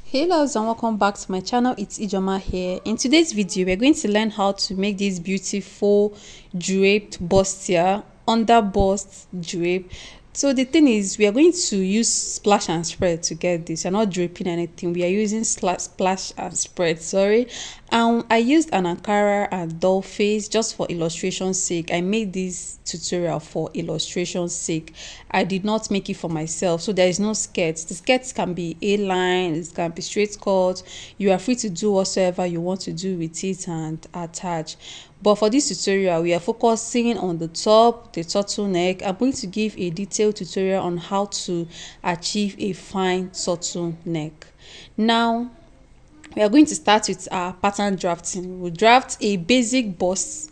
Hey loves and welcome back to my channel. It's Ijoma here. In today's video we're going to learn how to make this beautiful draped bustier, under bust drape. So the thing is, we are going to use splash and spread to get this. We're not draping anything, we are using splash and spread, sorry. I used an ankara and doll face just for illustration's sake. I made this tutorial for illustration's sake. I did not make it for myself, so there is no skirts. The skirts can be a-line, it can be straight cut. You are free to do whatsoever you want to do with it and attach. But for this tutorial, we are focusing on the top, the turtleneck. I'm going to give a detailed tutorial on how to achieve a fine turtleneck. Now, we are going to start with our pattern drafting. We'll draft a basic bodice,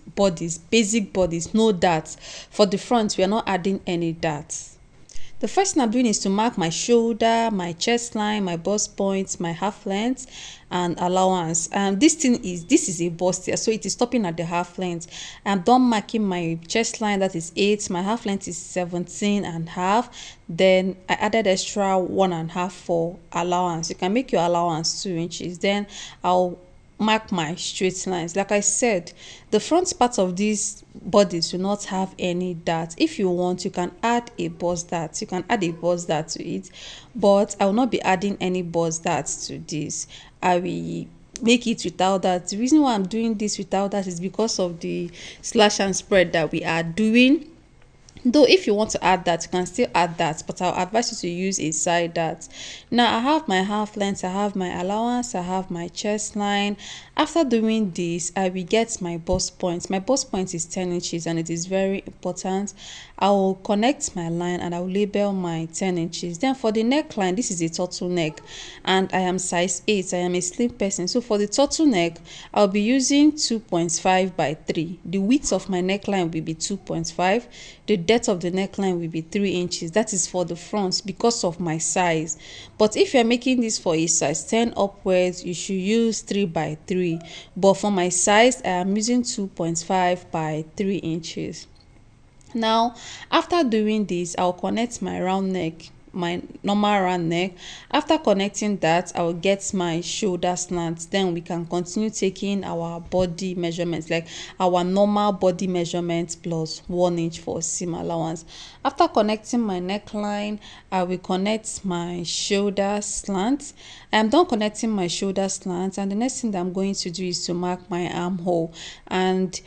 no darts. For the front, we are not adding any darts. The first thing I'm doing is to mark my shoulder, my chest line, my bust points, my half length and allowance. This is a bust here, so it is stopping at the half length. I'm done marking my chest line, that is 8, my half length is 17 and half. Then I added extra 1.5 for allowance. You can make your allowance 2 inches. Then I'll mark my straight lines. Like I said, the front part of this bodice will not have any dart. If you want, you can add a bust dart. To it, but I will not be adding any bust darts to this. I will make it without that. The reason why I'm doing this without that is because of the slash and spread that we are doing. Though if you want to add that, you can still add that, but I'll advise you to use a side dart. Now I have my half length, I have my allowance, I have my chest line. After doing this, I will get my bust point. My bust point is 10 inches and it is very important. I will connect my line and I will label my 10 inches. Then for the neckline, this is a turtleneck and I am size 8. I am a slim person. So for the turtleneck, I'll be using 2.5 by 3. The width of my neckline will be 2.5. The depth of the neckline will be 3 inches. That is for the front because of my size. But if you're making this for a size 10 upwards, you should use 3 by 3. But for my size, I am using 2.5 by 3 inches. Now, after doing this, I'll connect my round neck, my normal round neck. After connecting that, I will get my shoulder slant. Then we can continue taking our body measurements, like our normal body measurements plus 1 inch for seam allowance. After connecting my neckline, I will connect my shoulder slant. I'm done connecting my shoulder slant, and the next thing that I'm going to do is to mark my armhole. And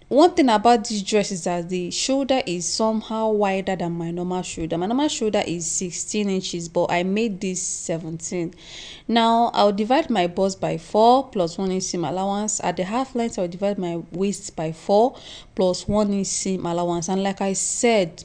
one thing about this dress is that the shoulder is somehow wider than my normal shoulder. My normal shoulder is 16 inches, but I made this 17. Now I'll divide my bust by 4 plus 1 inch seam allowance. At the half length, I'll divide my waist by 4 plus 1 inch seam allowance. And like I said,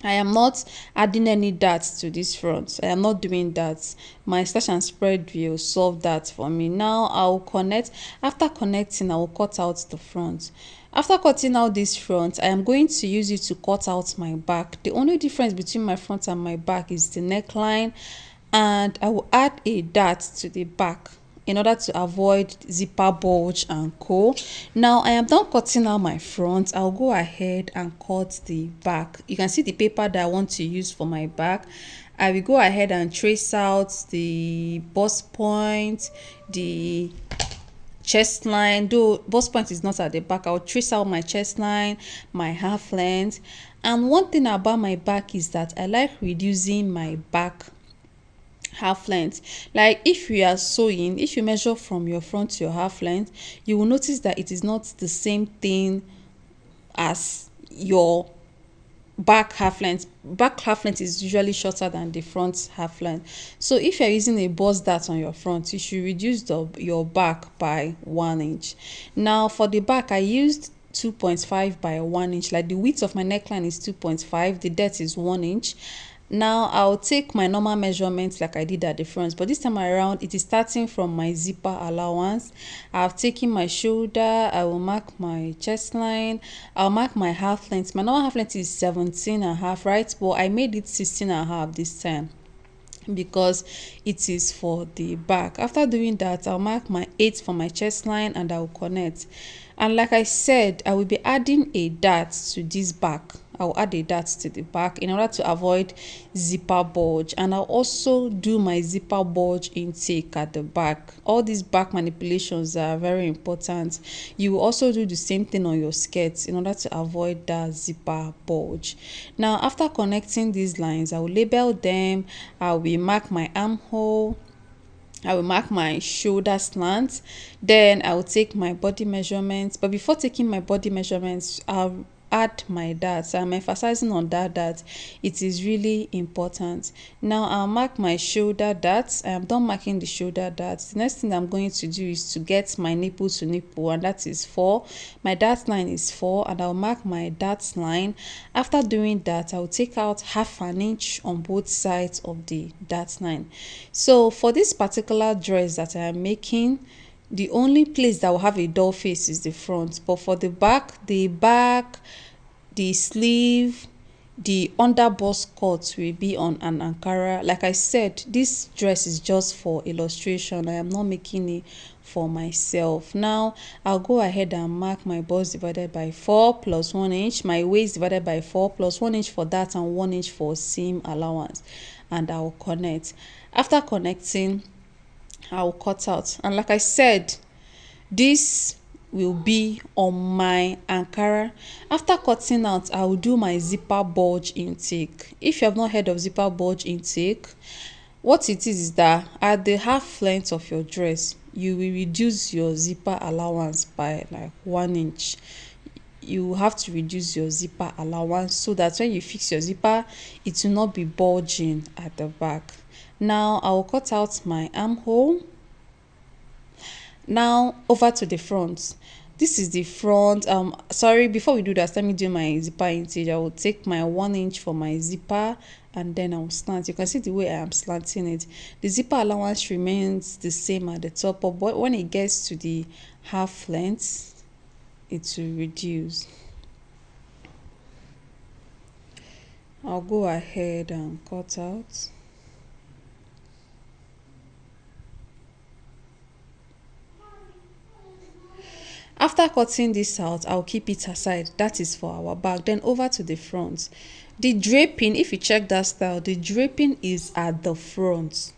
I am not adding any darts to this front. I am not doing that. My slash and spread will solve that for me. Now I'll connect. After connecting, I will cut out the front. After cutting out this front, I am going to use it to cut out my back. The only difference between my front and my back is the neckline, and I will add a dart to the back in order to avoid zipper bulge and co. Now I am done cutting out my front. I'll go ahead and cut the back. You can see the paper that I want to use for my back. I will go ahead and trace out the bust point, the chest line. Though bust point is not at the back, I'll trace out my chest line, my half length. And one thing about my back is that I like reducing my back half length. Like if you are sewing, if you measure from your front to your half length, you will notice that it is not the same thing as your back half length. Back half length is usually shorter than the front half length. So if you're using a bust dart on your front, you should reduce your back by 1 inch. Now for the back, I used 2.5 by 1 inch. Like the width of my neckline is 2.5, the depth is 1 inch. Now I'll take my normal measurements like I did at the front, but this time around it is starting from my zipper allowance. I've taken my shoulder, I will mark my chest line, I'll mark my half length. My normal half length is 17 and a half, right? But I made it 16 and a half this time because it is for the back. After doing that, I'll mark my 8 for my chest line and I'll connect. And like I said, I will be adding a dart to this back. I'll add a dart to the back in order to avoid zipper bulge, and I'll also do my zipper bulge intake at the back. All these back manipulations are very important. You will also do the same thing on your skirts in order to avoid that zipper bulge. Now after connecting these lines, I will label them. I will mark my armhole, I will mark my shoulder slant, then I will take my body measurements. But before taking my body measurements, I'll add my darts. I'm emphasizing on that it is really important. Now I'll mark my shoulder darts. I am done marking the shoulder darts. The next thing I'm going to do is to get my nipple to nipple, and that is 4. My dart line is 4, and I'll mark my dart line. After doing that, I'll take out half an inch on both sides of the dart line. So for this particular dress that I am making, the only place that will have a dull face is the front, but for the back, the sleeve, the underbust cut will be on an Ankara. Like I said, this dress is just for illustration. I am not making it for myself. Now I'll go ahead and mark my bust divided by 4 plus 1 inch, my waist divided by 4 plus 1 inch for that and 1 inch for seam allowance, and I'll connect. After connecting, I'll cut out, and like I said, this will be on my Ankara. After cutting out, I will do my zipper bulge intake. If you have not heard of zipper bulge intake, what it is that at the half length of your dress, you will reduce your zipper allowance by like 1 inch. You have to reduce your zipper allowance so that when you fix your zipper, it will not be bulging at the back. Now I will cut out my armhole. Now over to the front. This is the front. Sorry, before we do that, let me do my zipper intake. I will take my 1 inch for my zipper, and then I will slant. You can see the way I am slanting it. The zipper allowance remains the same at the top, but when it gets to the half length, it will reduce. I'll go ahead and cut out. After cutting this out, I'll keep it aside. That is for our back. Then over to the front. The draping, if you check that style, the draping is at the front,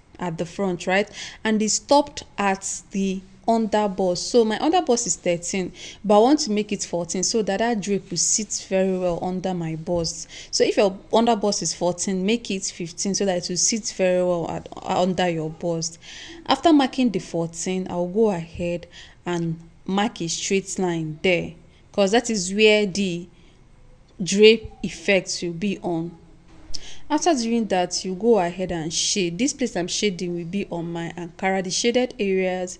right? And it's stopped at the underbust. So my underbust is 13, but I want to make it 14 so that drape will sit very well under my bust. So if your underbust is 14, make it 15 so that it will sit very well under your bust. After marking the 14, I'll go ahead and mark a straight line there, because that is where the drape effect will be on. After doing that, you go ahead and shade. This place I'm shading will be on my Ankara. The shaded areas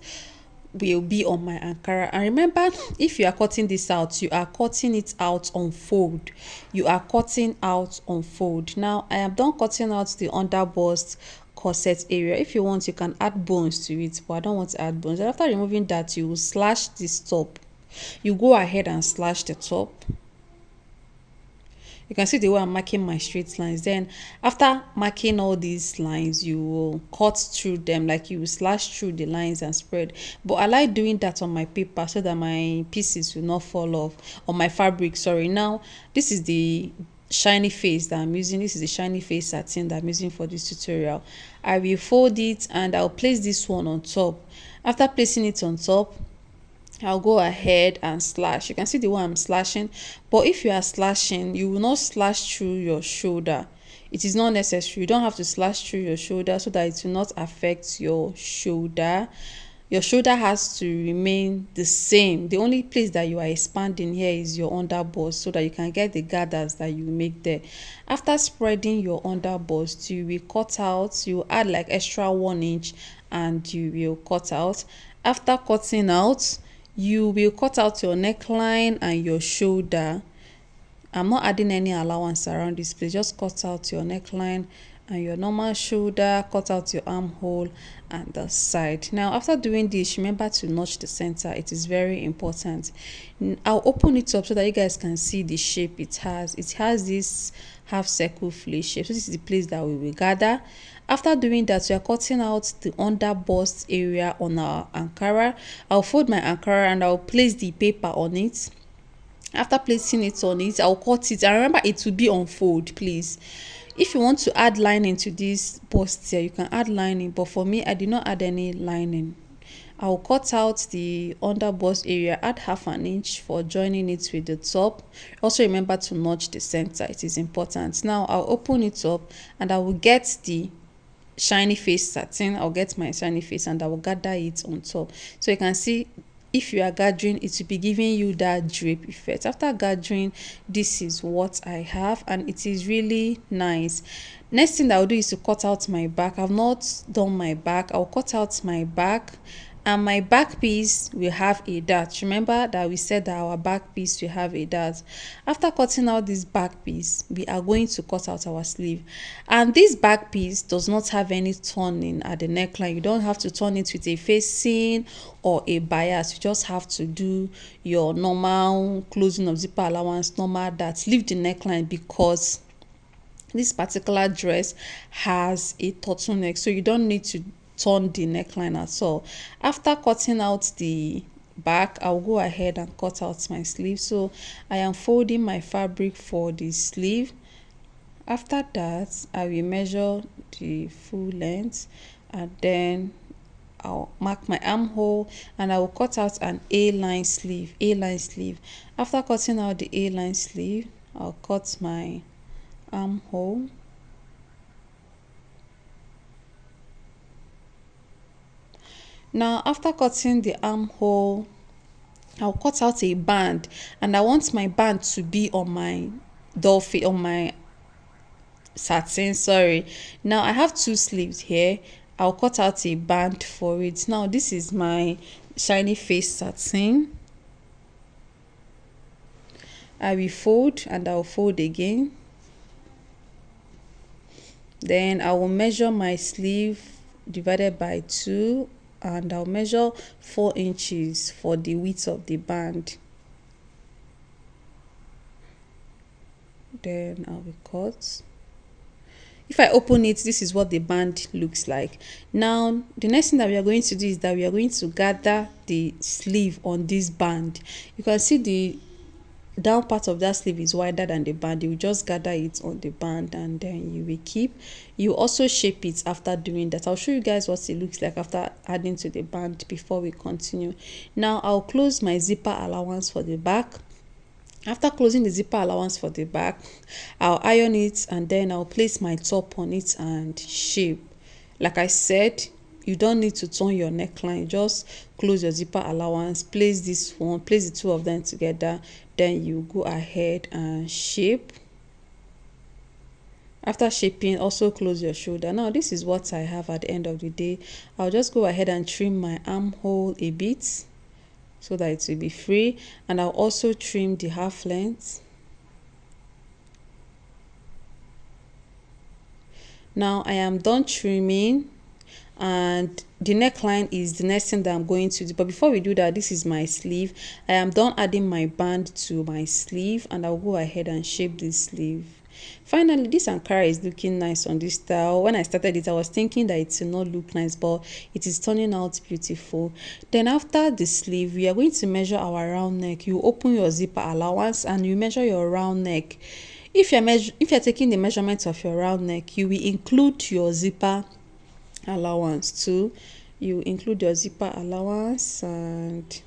will be on my Ankara. And remember, if you are cutting this out, you are cutting it out on fold. You are cutting out on fold. Now I am done cutting out the underbust corset area. If you want, you can add bones to it, but I don't want to add bones. And after removing that, you will slash this top. You go ahead and slash the top. You can see the way I'm marking my straight lines. Then after marking all these lines, you will cut through them, like you will slash through the lines and spread. But I like doing that on my paper so that my pieces will not fall off, on my fabric, sorry. Now this is the shiny face that I'm using. This is the shiny face satin that I'm using for this tutorial. I will fold it and I'll place this one on top. After placing it on top, I'll go ahead and slash. You can see the way I'm slashing, but if you are slashing, you will not slash through your shoulder. It is not necessary. You don't have to slash through your shoulder so that it will not affect your shoulder. Your shoulder has to remain the same. The only place that you are expanding here is your underbust so that you can get the gathers that you make there. After spreading your underbust, you will cut out. You will add like extra 1 inch and you will cut out. After cutting out, you will cut out your neckline and your shoulder. I'm not adding any allowance around this place. Just cut out your neckline and your normal shoulder, cut out your armhole and the side. Now after doing this, remember to notch the center. It is very important. I'll open it up so that you guys can see the shape it has. It has this half circle flare shape. So this is the place that we will gather. After doing that, we are cutting out the underbust area on our Ankara. I'll fold my Ankara and I'll place the paper on it. After placing it on it, I'll cut it, and remember it will be on fold, please. If you want to add lining to this bustier, you can add lining, but for me, I did not add any lining. I'll cut out the underbust area, add half an inch for joining it with the top. Also remember to notch the center, it is important. Now I'll open it up and I will get the shiny face satin. I'll get my shiny face and I will gather it on top. So you can see, if you are gathering, it will be giving you that drape effect. After gathering, this is what I have, and it is really nice. Next thing that I'll do is to cut out my back. I've not done my back. I'll cut out my back, and my back piece will have a dart. Remember that we said that our back piece will have a dart. After cutting out this back piece, we are going to cut out our sleeve, and this back piece does not have any turning at the neckline. You don't have to turn it with a facing or a bias. You just have to do your normal closing of zipper allowance, normal dart. Leave the neckline because this particular dress has a turtleneck, so you don't need to turn the neckline at all. After cutting out the back, I'll go ahead and cut out my sleeve. So I am folding my fabric for the sleeve. After that, I will measure the full length, and then I'll mark my armhole, and I will cut out an A-line sleeve. After cutting out the A-line sleeve, I'll cut my armhole. Now after cutting the armhole, I'll cut out a band, and I want my band to be on my dolphin, on my satin, sorry. Now I have two sleeves here. I'll cut out a band for it. Now this is my shiny face satin. I will fold and I'll fold again. Then I will measure my sleeve divided by 2, and I'll measure 4 inches for the width of the band. Then I will cut. If I open it, this is what the band looks like. Now the next thing that we are going to do is that we are going to gather the sleeve on this band. You can see the down part of that sleeve is wider than the band. You will just gather it on the band, and then you will keep. You also shape it after doing that. I'll show you guys what it looks like after adding to the band before we continue. Now I'll close my zipper allowance for the back. After closing the zipper allowance for the back, I'll iron it, and then I'll place my top on it and shape. Like I said, you don't need to turn your neckline. Just close your zipper allowance, place this one, place the two of them together, then you go ahead and shape. After shaping, also close your shoulder. Now this is what I have at the end of the day. I'll just go ahead and trim my armhole a bit so that it will be free, and I'll also trim the half length. Now I am done trimming, and the neckline is the next thing that I'm going to do. But before we do that, this is my sleeve. I am done adding my band to my sleeve, and I'll go ahead and shape this sleeve. Finally, this Ankara is looking nice on this style. When I started it, I was thinking that it will not look nice, but it is turning out beautiful. Then after the sleeve, we are going to measure our round neck. You open your zipper allowance and you measure your round neck. If you're taking the measurement of your round neck, you will include your zipper allowance too. You include your zipper allowance, and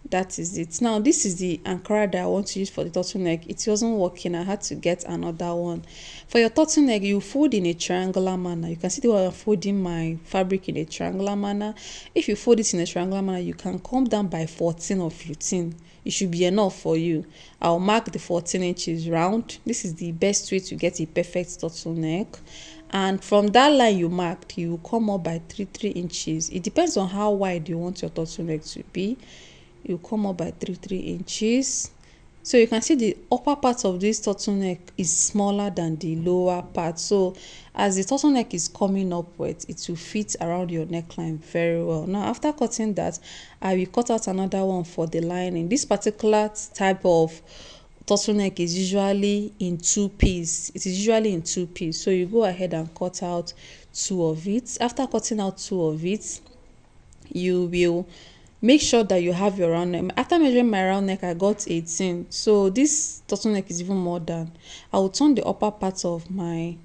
that is it. Now this is the Ankara that I want to use for the turtleneck. It wasn't working. I had to get another one. For your turtleneck, you fold in a triangular manner. You can see the way I'm folding my fabric in a triangular manner. If you fold it in a triangular manner, you can come down by 14 or 15. It should be enough for you. I'll mark the 14 inches round. This is the best way to get a perfect turtleneck. And from that line you marked, you will come up by 3 inches. It depends on how wide you want your turtleneck to be. You come up by 3 inches. So you can see the upper part of this turtleneck is smaller than the lower part. So as the turtleneck is coming upwards, it will fit around your neckline very well. Now after cutting that, I will cut out another one for the lining. This particular type of turtleneck is usually in 2 pieces. It is usually in 2 pieces. So you go ahead and cut out 2 of it. After cutting out 2 of it, you will make sure that you have your round neck. After measuring my round neck, I got 18. So this turtleneck is even more than. I will turn the upper part of my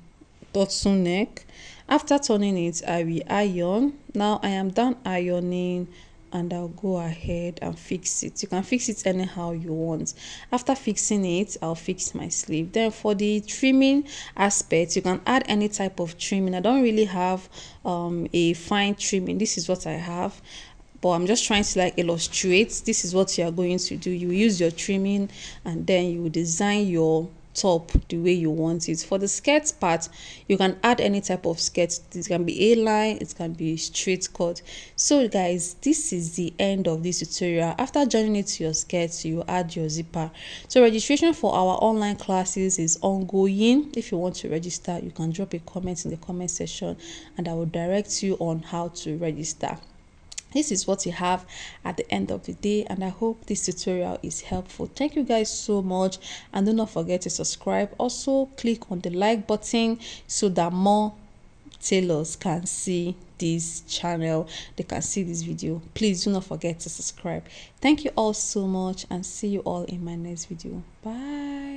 turtleneck. After turning it, I will iron. Now I am done ironing, and I'll go ahead and fix it. You can fix it anyhow you want. After fixing it, I'll fix my sleeve. Then for the trimming aspect, you can add any type of trimming. I don't really have a fine trimming. This is what I have, but I'm just trying to like illustrate. This is what you are going to do. You use your trimming, and then you design your top the way you want it. For the skirt part, you can add any type of skirt. It can be a-line, it can be straight cut. So guys, this is the end of this tutorial. After joining it to your skirt, you add your zipper. So registration for our online classes is ongoing. If you want to register, you can drop a comment in the comment section, and I will direct you on how to register. This is what you have at the end of the day, and I hope this tutorial is helpful. Thank you guys so much, and do not forget to subscribe. Also click on the like button so that more tailors can see this channel, they can see this video. Please do not forget to subscribe. Thank you all so much, and see you all in my next video. Bye.